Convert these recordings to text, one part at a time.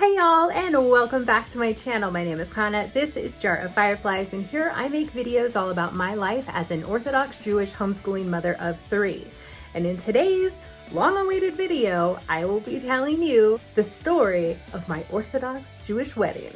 Hey y'all, and welcome back to my channel. My name is Kana. This is Jar of Fireflies, and here I make videos all about my life as an Orthodox Jewish homeschooling mother of 3. And in today's long-awaited video, I will be telling you the story of my Orthodox Jewish wedding.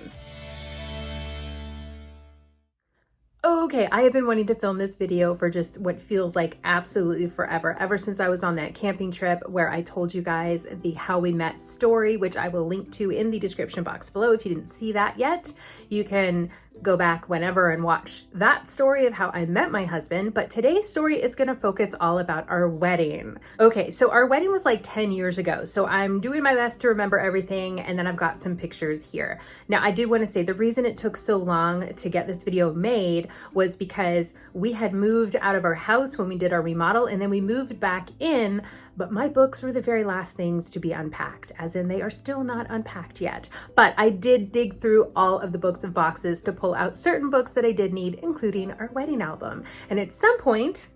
Okay, I have been wanting to film this video for just what feels like absolutely forever, ever since I was on that camping trip where I told you guys the how we met story, which I will link to in the description box below. If you didn't see that yet, you can go back whenever and watch that story of how I met my husband. But today's story is going to focus all about our wedding. Okay, so our wedding was like 10 years ago. So I'm doing my best to remember everything, and then I've got some pictures here. Now, I did want to say the reason it took so long to get this video made was because we had moved out of our house when we did our remodel, and then we moved back in, but my books were the very last things to be unpacked, as in they are still not unpacked yet. But I did dig through all of the books and boxes to pull out certain books that I did need, including our wedding album. And at some point,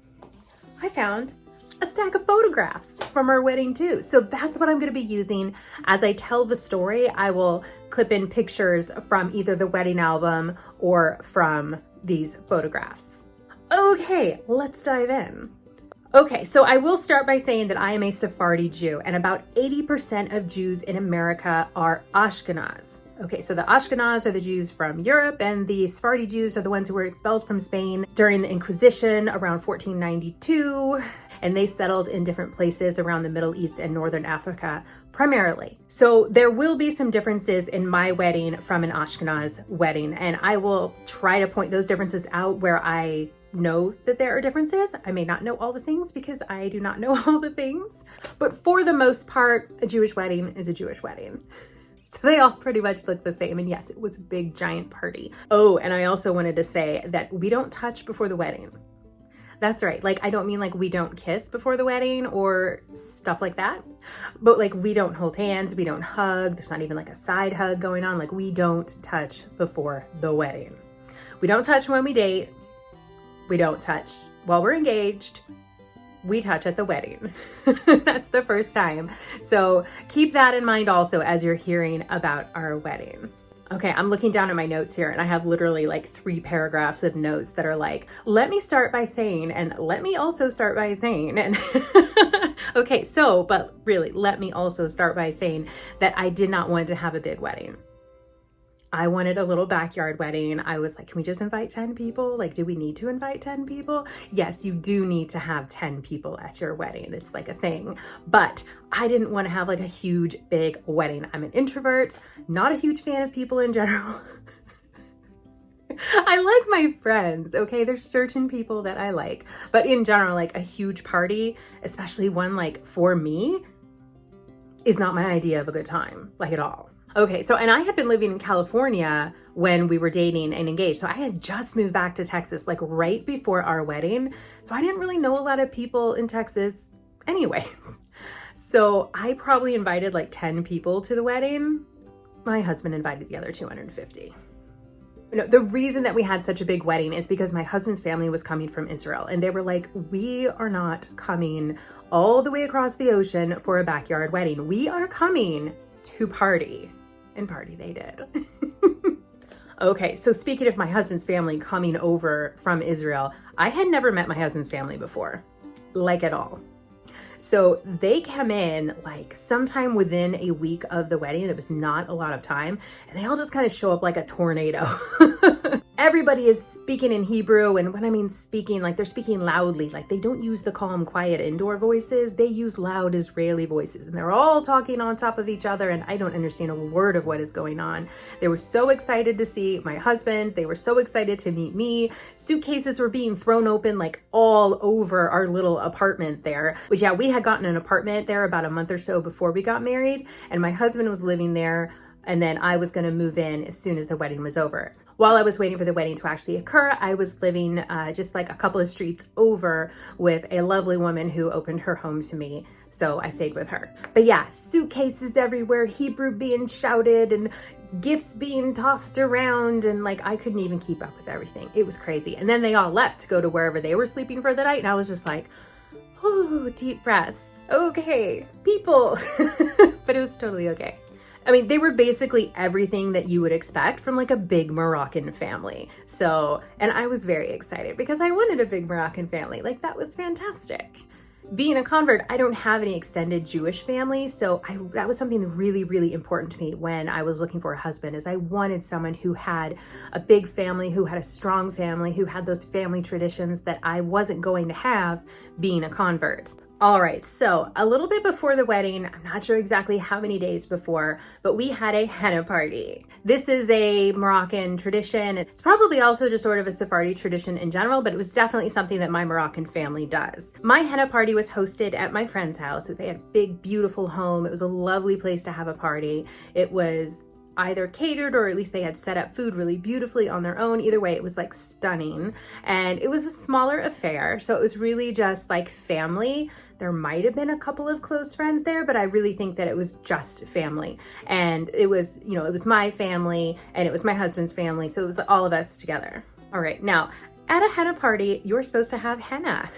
I found a stack of photographs from our wedding too. So that's what I'm going to be using as I tell the story. I will clip in pictures from either the wedding album or from these photographs. Okay, let's dive in. Okay, so I will start by saying that I am a Sephardi Jew, and about 80% of Jews in America are Ashkenaz. Okay, so the Ashkenaz are the Jews from Europe, and the Sephardi Jews are the ones who were expelled from Spain during the Inquisition around 1492, and they settled in different places around the Middle East and Northern Africa primarily. So there will be some differences in my wedding from an Ashkenaz wedding, and I will try to point those differences out where I know that there are differences. I may not know all the things because I do not know all the things, but for the most part, a Jewish wedding is a Jewish wedding. So they all pretty much look the same. And yes, it was a big giant party. Oh, and I also wanted to say that we don't touch before the wedding. That's right. Like, I don't mean like we don't kiss before the wedding or stuff like that, but like we don't hold hands, we don't hug. There's not even like a side hug going on. Like, we don't touch before the wedding. We don't touch when we date. We don't touch while we're engaged. We touch at the wedding. That's the first time. So keep that in mind also as you're hearing about our wedding. Okay, I'm looking down at my notes here, and I have literally like 3 paragraphs of notes that are like, let me start by saying, and let me also start by saying, and okay, so, but really, let me also start by saying that I did not want to have a big wedding. I wanted a little backyard wedding. I was like, can we just invite 10 people? Like, do we need to invite 10 people? Yes, you do need to have 10 people at your wedding. It's like a thing. But I didn't want to have like a huge, big wedding. I'm an introvert, not a huge fan of people in general. I like my friends, okay? There's certain people that I like. But in general, like a huge party, especially one like for me, is not my idea of a good time, like at all. Okay, so, and I had been living in California when we were dating and engaged. So I had just moved back to Texas, like right before our wedding. So I didn't really know a lot of people in Texas anyways. So I probably invited like 10 people to the wedding. My husband invited the other 250. No, the reason that we had such a big wedding is because my husband's family was coming from Israel, and they were like, we are not coming all the way across the ocean for a backyard wedding. We are coming to party. And party they did. Okay, so speaking of my husband's family coming over from Israel, I had never met my husband's family before, like at all. So they come in like sometime within a week of the wedding. It was not a lot of time, and they all just kind of show up like a tornado. Everybody is speaking in Hebrew, and when I mean speaking, like they're speaking loudly, like they don't use the calm, quiet indoor voices. They use loud Israeli voices, and they're all talking on top of each other, and I don't understand a word of what is going on. They were so excited to see my husband. They were so excited to meet me. Suitcases were being thrown open like all over our little apartment there, which yeah, we had gotten an apartment there about a month or so before we got married, and my husband was living there, and then I was going to move in as soon as the wedding was over. While I was waiting for the wedding to actually occur, I was living just like a couple of streets over with a lovely woman who opened her home to me. So I stayed with her. But yeah, suitcases everywhere, Hebrew being shouted and gifts being tossed around, and like I couldn't even keep up with everything. It was crazy. And then they all left to go to wherever they were sleeping for the night, and I was just like, oh, deep breaths. Okay, people. But it was totally okay. I mean, they were basically everything that you would expect from like a big Moroccan family. So, and I was very excited because I wanted a big Moroccan family. Like, that was fantastic. Being a convert, I don't have any extended Jewish family, so that was something really, really important to me when I was looking for a husband, is I wanted someone who had a big family, who had a strong family, who had those family traditions that I wasn't going to have being a convert. All right, so a little bit before the wedding, I'm not sure exactly how many days before, but we had a henna party. This is a Moroccan tradition. It's probably also just sort of a Sephardi tradition in general, but it was definitely something that my Moroccan family does. My henna party was hosted at my friend's house. They had a big, beautiful home. It was a lovely place to have a party. It was either catered or at least they had set up food really beautifully on their own. Either way, it was like stunning. And it was a smaller affair, so it was really just like family. There might have been a couple of close friends there, but I really think that it was just family. And it was, you know, it was my family and it was my husband's family, so it was all of us together. All right, now at a henna party, you're supposed to have henna.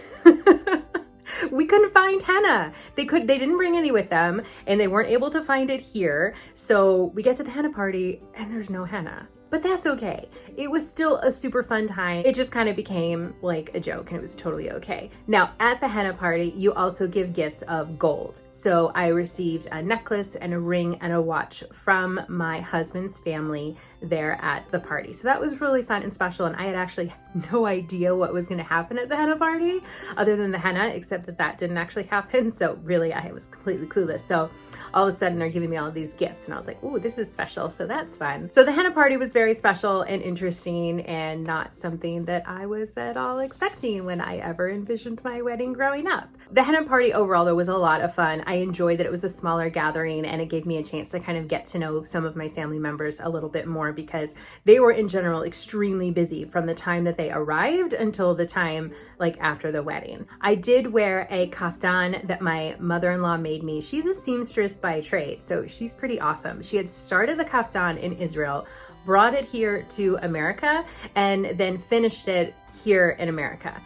We couldn't find henna. They didn't bring any with them, and they weren't able to find it here. So we get to the henna party and there's no henna. But that's okay. It was still a super fun time. It just kind of became like a joke, and it was totally okay. Now, at the henna party, you also give gifts of gold. So I received a necklace and a ring and a watch from my husband's family there at the party. So that was really fun and special, and I had actually no idea what was going to happen at the henna party other than the henna, except that didn't actually happen. So really, I was completely clueless. So all of a sudden they're giving me all of these gifts, and I was like, ooh, this is special. So that's fun. So the henna party was very special and interesting, and not something that I was at all expecting when I ever envisioned my wedding growing up. The henna party overall, though, was a lot of fun. I enjoyed that it was a smaller gathering, and it gave me a chance to kind of get to know some of my family members a little bit more, because they were in general extremely busy from the time that they arrived until the time like after the wedding. I did wear a kaftan that my mother-in-law made me. She's a seamstress by trade, so she's pretty awesome. She had started the kaftan in Israel, brought it here to America, and then finished it here in America.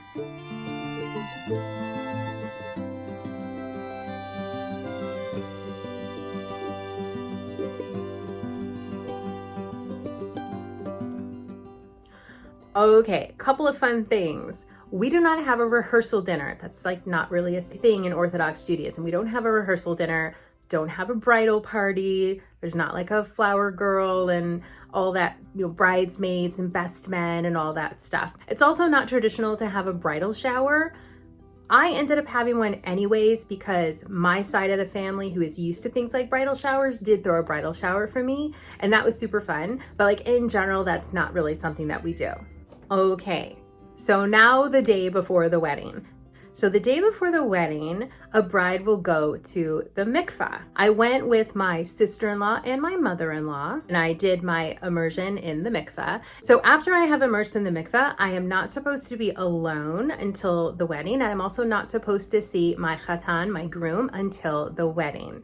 Okay, couple of fun things. We do not have a rehearsal dinner. That's like not really a thing in Orthodox Judaism. We don't have a rehearsal dinner, don't have a bridal party. There's not like a flower girl and all that, you know, bridesmaids and best men and all that stuff. It's also not traditional to have a bridal shower. I ended up having one anyways because my side of the family, who is used to things like bridal showers, did throw a bridal shower for me, and that was super fun. But like in general, that's not really something that we do. Okay, so now the day before the wedding. So the day before the wedding, a bride will go to the mikvah. I went with my sister-in-law and my mother-in-law, and I did my immersion in the mikvah. So after I have immersed in the mikvah, I am not supposed to be alone until the wedding. I'm also not supposed to see my chatan, my groom, until the wedding.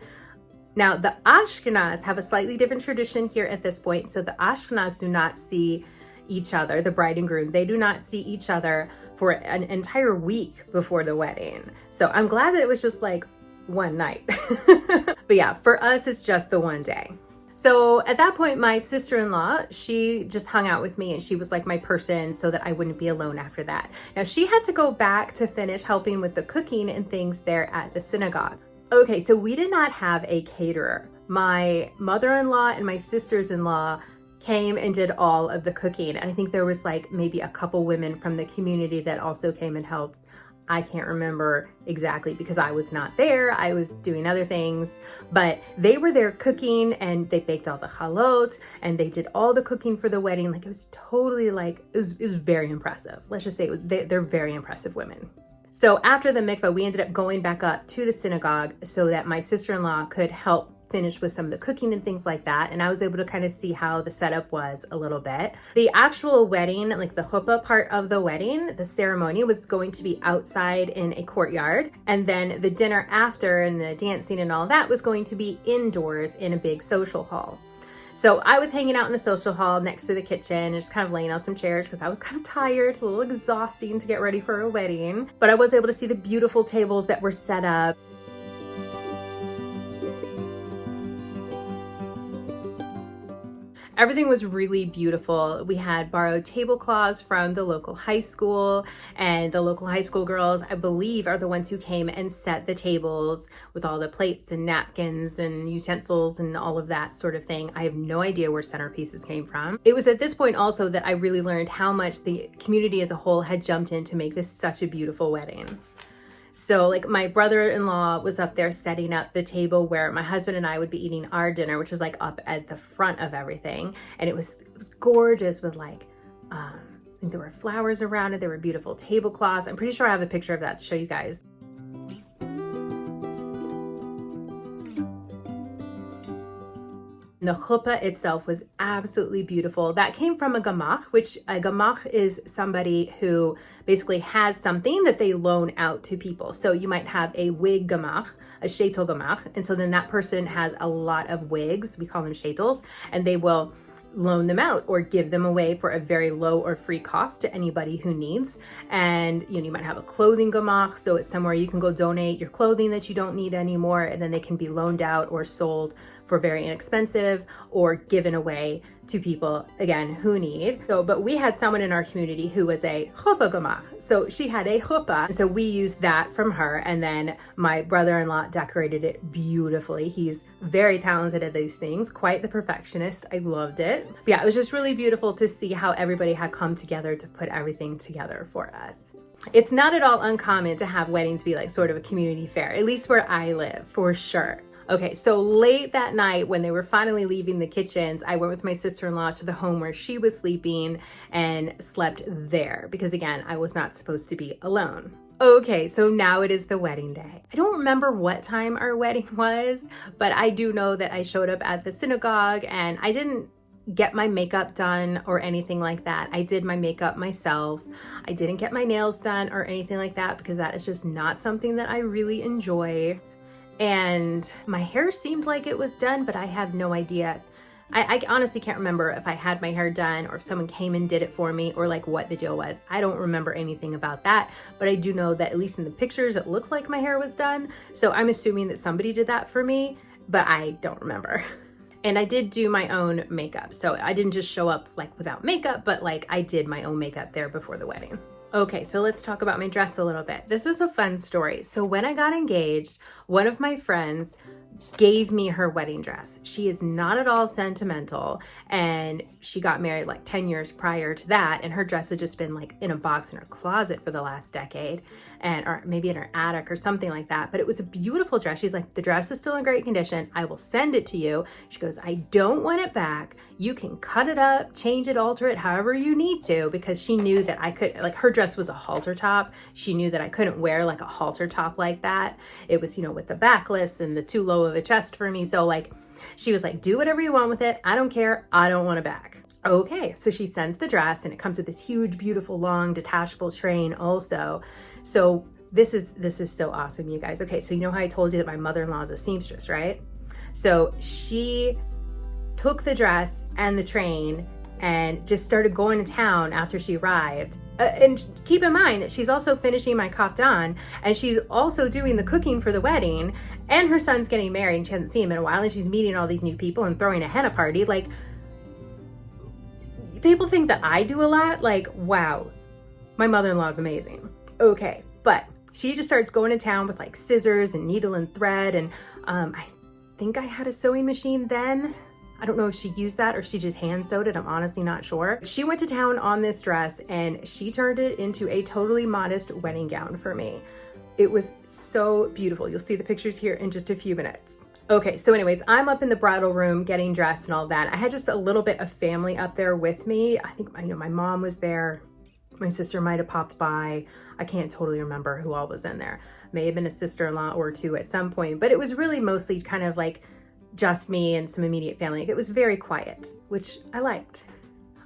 Now, the Ashkenaz have a slightly different tradition here at this point. So the Ashkenaz do not see each other, the bride and groom, they do not see each other for an entire week before the wedding. So I'm glad that it was just like one night. But yeah, for us, it's just the one day. So at that point, my sister-in-law, she just hung out with me, and she was like my person so that I wouldn't be alone after that. Now she had to go back to finish helping with the cooking and things there at the synagogue. Okay, so we did not have a caterer. My mother-in-law and my sisters-in-law came and did all of the cooking. And I think there was like maybe a couple women from the community that also came and helped. I can't remember exactly because I was not there. I was doing other things, but they were there cooking, and they baked all the chalot, and they did all the cooking for the wedding. Like, it was totally like, it was very impressive. Let's just say they're very impressive women. So after the mikvah, we ended up going back up to the synagogue so that my sister-in-law could help finish with some of the cooking and things like that, and I was able to kind of see how the setup was a little bit. The actual wedding, like the chuppah part of the wedding, the ceremony was going to be outside in a courtyard, and then the dinner after and the dancing and all that was going to be indoors in a big social hall. So I was hanging out in the social hall next to the kitchen and just kind of laying on some chairs because I was kind of tired. It's a little exhausting to get ready for a wedding, but I was able to see the beautiful tables that were set up. Everything was really beautiful. We had borrowed tablecloths from the local high school, and the local high school girls, I believe, are the ones who came and set the tables with all the plates and napkins and utensils and all of that sort of thing. I have no idea where centerpieces came from. It was at this point also that I really learned how much the community as a whole had jumped in to make this such a beautiful wedding. So like my brother-in-law was up there setting up the table where my husband and I would be eating our dinner, which is like up at the front of everything. And it was gorgeous with like, I think there were flowers around it. There were beautiful tablecloths. I'm pretty sure I have a picture of that to show you guys. The chuppah itself was absolutely beautiful. That came from a gemach, which a gemach is somebody who basically has something that they loan out to people. So you might have a wig gemach, a sheitel gemach, and so then that person has a lot of wigs, we call them sheitels, and they will loan them out or give them away for a very low or free cost to anybody who needs. And you might have a clothing gemach, so it's somewhere you can go donate your clothing that you don't need anymore, and then they can be loaned out or sold for very inexpensive or given away to people, again, who need. So, but we had someone in our community who was a chuppah gemach. So she had a chuppah. So we used that from her. And then my brother-in-law decorated it beautifully. He's very talented at these things, quite the perfectionist. I loved it. But yeah, it was just really beautiful to see how everybody had come together to put everything together for us. It's not at all uncommon to have weddings be like sort of a community fair, at least where I live, for sure. Okay, so late that night when they were finally leaving the kitchens, I went with my sister-in-law to the home where she was sleeping and slept there because, again, I was not supposed to be alone. Okay, so now it is the wedding day. I don't remember what time our wedding was, but I do know that I showed up at the synagogue and I didn't get my makeup done or anything like that. I did my makeup myself. I didn't get my nails done or anything like that because that is just not something that I really enjoy. And my hair seemed like it was done, but I have no idea. I honestly can't remember if I had my hair done or if someone came and did it for me or like what the deal was. I don't remember anything about that, but I do know that at least in the pictures, it looks like my hair was done. So I'm assuming that somebody did that for me, but I don't remember. And I did do my own makeup. So I didn't just show up like without makeup, but like I did my own makeup there before the wedding. Okay, so let's talk about my dress a little bit. This is a fun story. So when I got engaged, one of my friends gave me her wedding dress. She is not at all sentimental, and she got married like 10 years prior to that, and her dress had just been like in a box in her closet for the last decade, or maybe in her attic or something like that. But it was a beautiful dress. She's like, the dress is still in great condition. I will send it to you. She goes, I don't want it back. You can cut it up, change it, alter it, however you need to, because she knew that I could, like her dress was a halter top. She knew that I couldn't wear like a halter top like that. It was, with the backless and the too low of a chest for me. So like, she was like, do whatever you want with it. I don't care. I don't want it back. Okay, so she sends the dress and it comes with this huge, beautiful, long detachable train also. So this is so awesome, you guys. Okay, so you know how I told you that my mother-in-law is a seamstress, right? So she took the dress and the train and just started going to town after she arrived. And keep in mind that she's also finishing my kaftan, and she's also doing the cooking for the wedding, and her son's getting married and she hasn't seen him in a while, and she's meeting all these new people and throwing a henna party. Like, people think that I do a lot. Like, wow, my mother-in-law is amazing. Okay, but she just starts going to town with like scissors and needle and thread, and I think I had a sewing machine then. I don't know if she used that or she just hand sewed it. I'm honestly not sure. She went to town on this dress and she turned it into a totally modest wedding gown for me. It was so beautiful. You'll see the pictures here in just a few minutes. Okay, so anyways, I'm up in the bridal room getting dressed and all that. I had just a little bit of family up there with me. I think, my mom was there. My sister might have popped by. I can't totally remember who all was in there. May have been a sister-in-law or two at some point, but it was really mostly kind of like just me and some immediate family. It was very quiet, which I liked.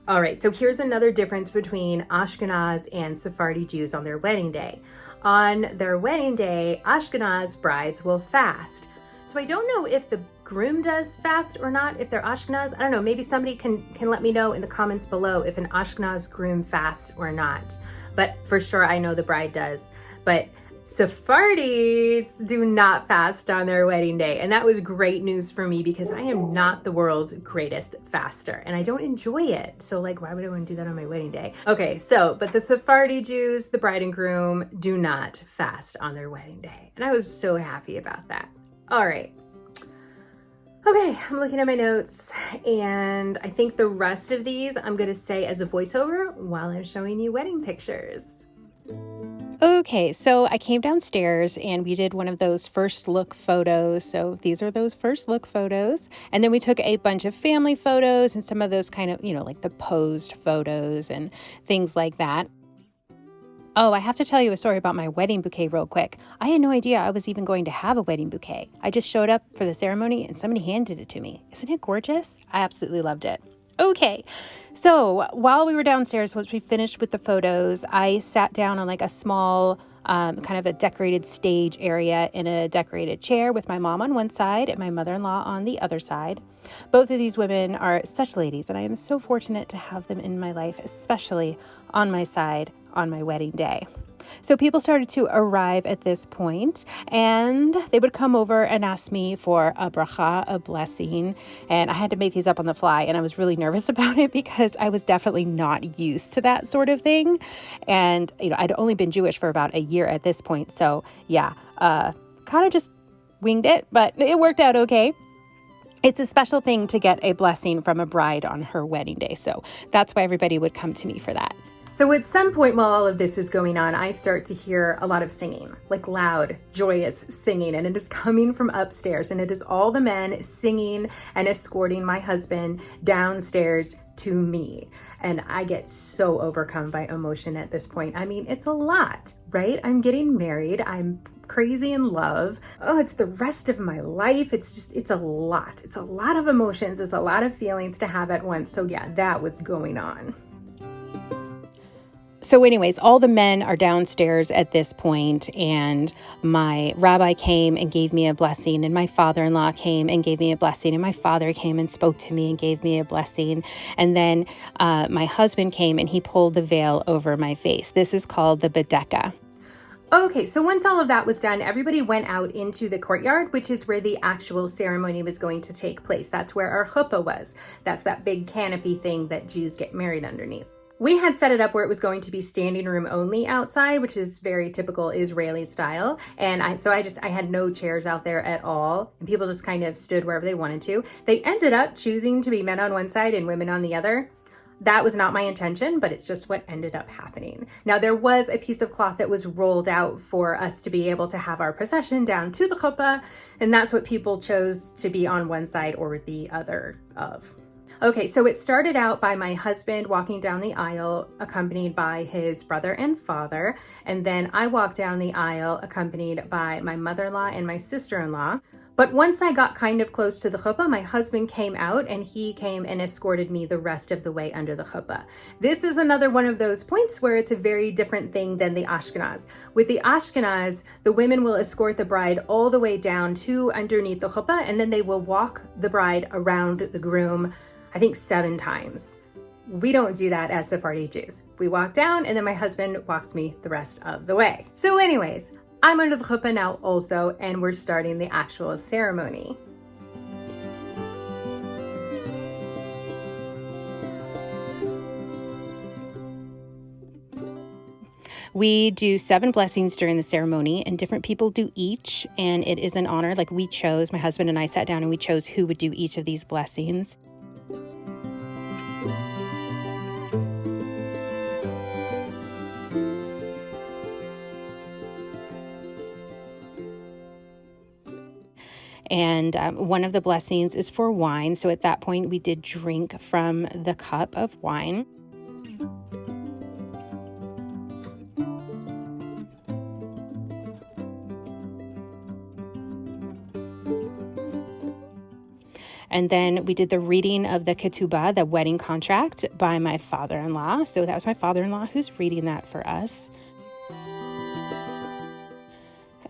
All right, so here's another difference between Ashkenaz and Sephardi Jews on their wedding day. On their wedding day, Ashkenaz brides will fast. So I don't know if the groom does fast or not, if they're Ashkenaz. I don't know, maybe somebody can let me know in the comments below if an Ashkenaz groom fasts or not. But for sure, I know the bride does. But Sephardis do not fast on their wedding day. And that was great news for me because I am not the world's greatest faster and I don't enjoy it. So like, why would I want to do that on my wedding day? Okay, so, but the Sephardi Jews, the bride and groom, do not fast on their wedding day. And I was so happy about that. All right. Okay, I'm looking at my notes and I think the rest of these I'm going to say as a voiceover while I'm showing you wedding pictures. Okay, so I came downstairs and we did one of those first look photos. So these are those first look photos. And then we took a bunch of family photos and some of those kind of, like the posed photos and things like that. Oh, I have to tell you a story about my wedding bouquet real quick. I had no idea I was even going to have a wedding bouquet. I just showed up for the ceremony and somebody handed it to me. Isn't it gorgeous? I absolutely loved it. Okay, so while we were downstairs, once we finished with the photos, I sat down on like a small kind of a decorated stage area in a decorated chair with my mom on one side and my mother-in-law on the other side. Both of these women are such ladies, and I am so fortunate to have them in my life, especially on my side on my wedding day. So people started to arrive at this point, and they would come over and ask me for a bracha, a blessing, and I had to make these up on the fly, and I was really nervous about it because I was definitely not used to that sort of thing, and I'd only been Jewish for about a year at this point, so yeah, kind of just winged it, but it worked out okay. It's a special thing to get a blessing from a bride on her wedding day, so that's why everybody would come to me for that. So at some point while all of this is going on, I start to hear a lot of singing, like loud, joyous singing, and it is coming from upstairs, and it is all the men singing and escorting my husband downstairs to me. And I get so overcome by emotion at this point. I mean, it's a lot, right? I'm getting married. I'm crazy in love. Oh, it's the rest of my life. It's a lot. It's a lot of emotions. It's a lot of feelings to have at once. So yeah, that was going on. So anyways, all the men are downstairs at this point, and my rabbi came and gave me a blessing, and my father-in-law came and gave me a blessing, and my father came and spoke to me and gave me a blessing. And then my husband came and he pulled the veil over my face. This is called the bedeka. Okay, so once all of that was done, everybody went out into the courtyard, which is where the actual ceremony was going to take place. That's where our chuppah was. That's that big canopy thing that Jews get married underneath. We had set it up where it was going to be standing room only outside, which is very typical Israeli style. And I had no chairs out there at all. And people just kind of stood wherever they wanted to. They ended up choosing to be men on one side and women on the other. That was not my intention, but it's just what ended up happening. Now, there was a piece of cloth that was rolled out for us to be able to have our procession down to the chuppah, and that's what people chose to be on one side or the other of. Okay, so it started out by my husband walking down the aisle accompanied by his brother and father, and then I walked down the aisle accompanied by my mother-in-law and my sister-in-law. But once I got kind of close to the chuppah, my husband came out and he came and escorted me the rest of the way under the chuppah. This is another one of those points where it's a very different thing than the Ashkenaz. With the Ashkenaz, the women will escort the bride all the way down to underneath the chuppah, and then they will walk the bride around the groom, I think 7 times. We don't do that as Sephardi Jews. We walk down and then my husband walks me the rest of the way. So anyways, I'm under the chuppah now also, and we're starting the actual ceremony. We do 7 blessings during the ceremony, and different people do each, and it is an honor. Like, we chose, my husband and I sat down and we chose who would do each of these blessings. And one of the blessings is for wine. So at that point, we did drink from the cup of wine. And then we did the reading of the ketubah, the wedding contract, by my father-in-law. So that was my father-in-law who's reading that for us.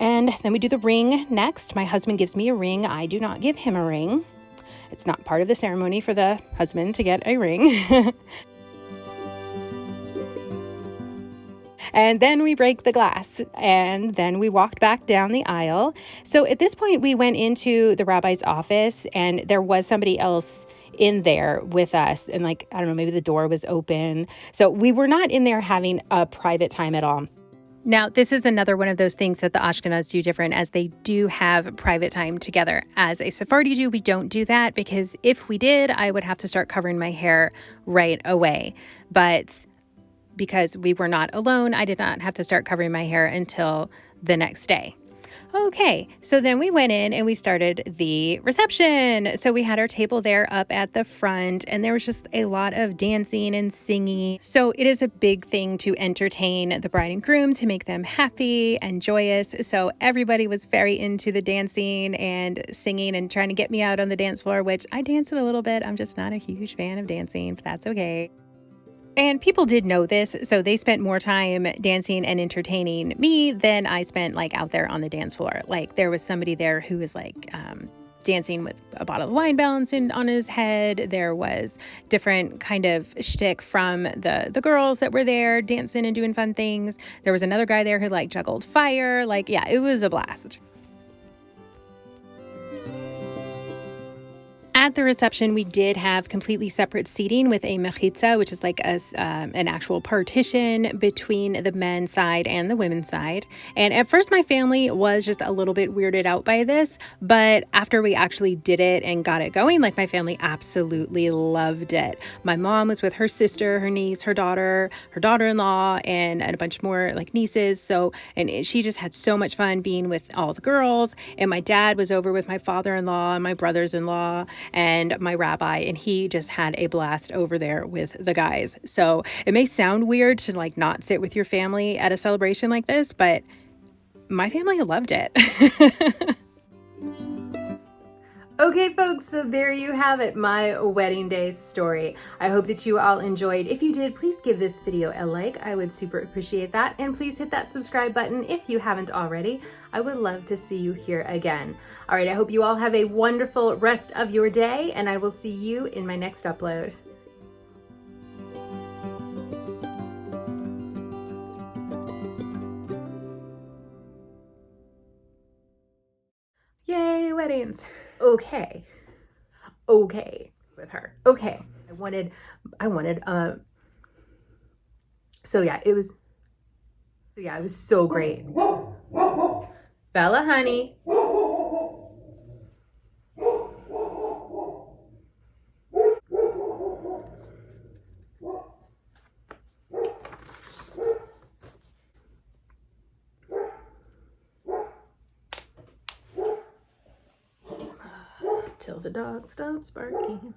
And then we do the ring next. My husband gives me a ring. I do not give him a ring. It's not part of the ceremony for the husband to get a ring. And then we break the glass, and then we walked back down the aisle. So at this point, we went into the rabbi's office, and there was somebody else in there with us. And like, I don't know, maybe the door was open. So we were not in there having a private time at all. Now, this is another one of those things that the Ashkenaz do different, as they do have private time together. As a Sephardi Jew, we don't do that, because if we did, I would have to start covering my hair right away. But because we were not alone, I did not have to start covering my hair until the next day. Okay, so then we went in and we started the reception. So we had our table there up at the front, and there was just a lot of dancing and singing. So it is a big thing to entertain the bride and groom, to make them happy and joyous. So everybody was very into the dancing and singing and trying to get me out on the dance floor, which I danced a little bit. I'm just not a huge fan of dancing, but that's okay. And people did know this, so they spent more time dancing and entertaining me than I spent like out there on the dance floor. Like, there was somebody there who was like dancing with a bottle of wine balancing on his head. There was different kind of shtick from the girls that were there dancing and doing fun things. There was another guy there who like juggled fire. Like, yeah, it was a blast. At the reception, we did have completely separate seating with a mechitza, which is like an actual partition between the men's side and the women's side. And at first, my family was just a little bit weirded out by this, but after we actually did it and got it going, like, my family absolutely loved it. My mom was with her sister, her niece, her daughter, her daughter-in-law, and a bunch more like nieces. So, and she just had so much fun being with all the girls. And my dad was over with my father-in-law and my brothers-in-law and my rabbi, and he just had a blast over there with the guys. So it may sound weird to like not sit with your family at a celebration like this, but my family loved it. Okay, folks, so there you have it, my wedding day story. I hope that you all enjoyed. If you did, please give this video a like. I would super appreciate that. And please hit that subscribe button if you haven't already. I would love to see you here again. All right, I hope you all have a wonderful rest of your day, and I will see you in my next upload. Yay, weddings. Okay with her. Okay. So yeah, it was so great. Bella, honey. Till the dog stops barking.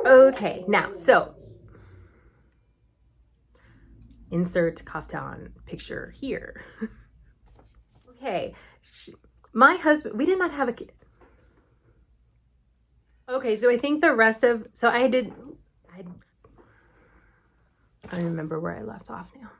Okay, now, so insert kaftan picture here. Okay, my husband, we did not have a kid. Okay, so I think the rest of, I don't remember where I left off now.